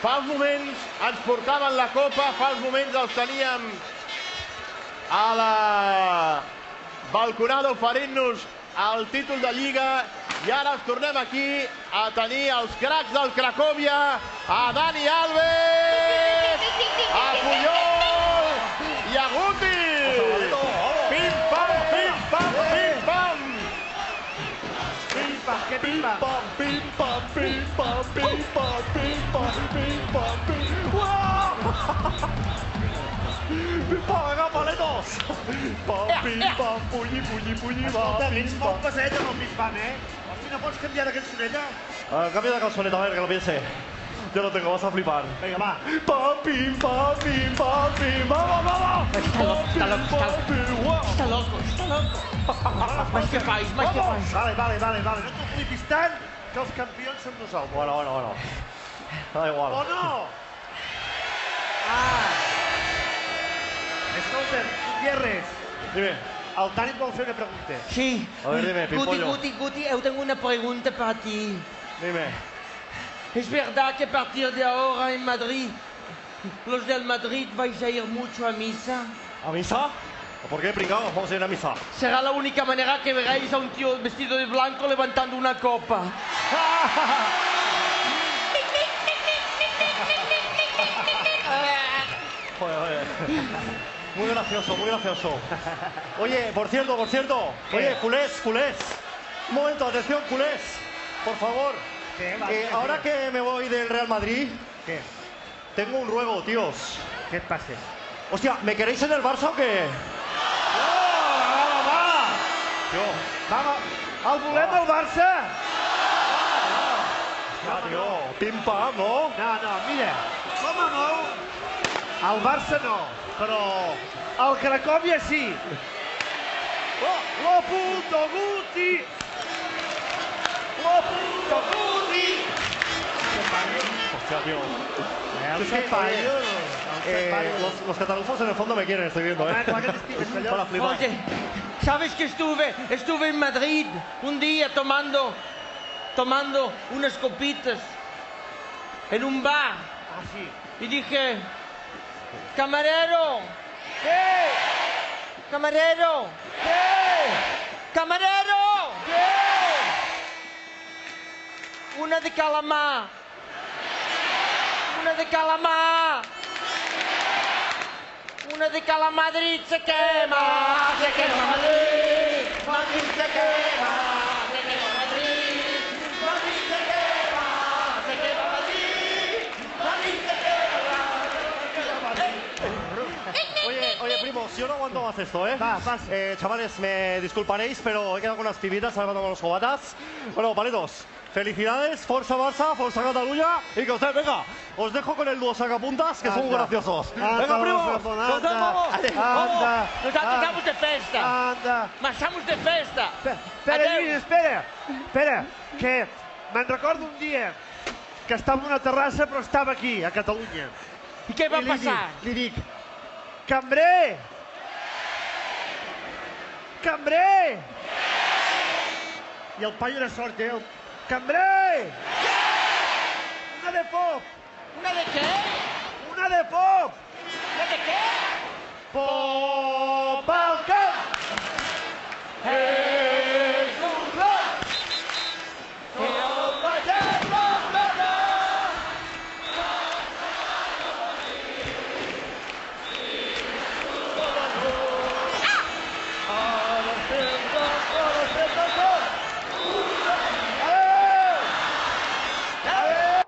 Fa uns moments ens portaven la copa, fa uns moments els teníem a la balconada oferint-nos el títol de Lliga i ara els tornem aquí a tenir els cracs del Cracòvia, a Dani Alves, a Puyol i a Guti. Pim-pam, pim-pam, pim-pam. Pim-pam, què pim-pam? Pim-pam, pim-pam, pim-pam, pim-pam, pim-pam, pim-pam. Pim-pam, agafa-le dos. Pim-pam, punyi, punyi, punyi, va, Escolta, ets pim-pam. molt pesadet amb el pim-pam, Hosti, no pots canviar de cançoneta? Cambia de calzoneta, a ver, que lo piense. Yo lo tengo, vas a flipar. Vinga, va. Pam, pim, pam, pim, pam, pim, vamos, vamos. Está loco, está loco, está loco. Mas què fas? Vale. No t'ho flipis tant, que els campions som nosaltres. Bueno. Da igual. O no? Escolta, Gutiérrez, Dime. el Dani et vol fer una pregunta. Sí. A ver, dime, Pimpollo. Guti, yo tengo una pregunta para ti. Dime. ¿Es verdad que a partir de ahora en Madrid, los del Madrid vais a ir mucho a misa? ¿A misa? ¿Por qué, pringao? Vamos a ir a misa. Será la única manera que veráis a un tío vestido de blanco levantando una copa. Joder. Muy gracioso, muy gracioso. Oye, por cierto. Oye, culés. Un momento, atención, culés. Por favor. ¿Qué? Ahora que me voy del Real Madrid, Què? tengo un ruego, tíos. Què et passa? Hostia, ¿me queréis en el Barça o qué? Va! Tío. El volem al Barça? Tío. Pim pam, ¿no? No, mira, com a molt, el Barça no, però el Cracòvia sí. Lo punto Guti! Lo punto Guti! Hostia, tío. El Es que, Cepallo. los catalufos en el fondo me quieren, estoy viendo, Home, clar que t'estimes, Para collons. flipar. Oye, ¿sabes que estuve en Madrid un día tomando unas copitas en un bar Ah, sí. y dije, camarero, Què? camarero, camarero, una de calamar, una de calamadrid se quema Madrid, Madrid se quema Madrid, Madrid se quema Madrid, Madrid se quema. Oye, primo, si yo no aguanto más esto, ¿eh? Va, pasa. Chavales, me disculparéis, pero he quedado con unas pibitas salvando los cobatas. Bueno, palitos, felicidades, Forza Barça, Forza Catalunya, y que ustedes, venga, os dejo con el dúo sacapuntas, que son muy graciosos. Venga, primo, nos vemos. Anda. Nos estamos de festa, Anda. marxamos de festa. Espera, Adeu. Lluís, espera, que me'n recordo un dia que estava en una terrassa però estava aquí, a Catalunya. I què va I passar? li dic, cambrer! Cambrer! I el paio era sort, Cambrer! Una de pop! Una de què?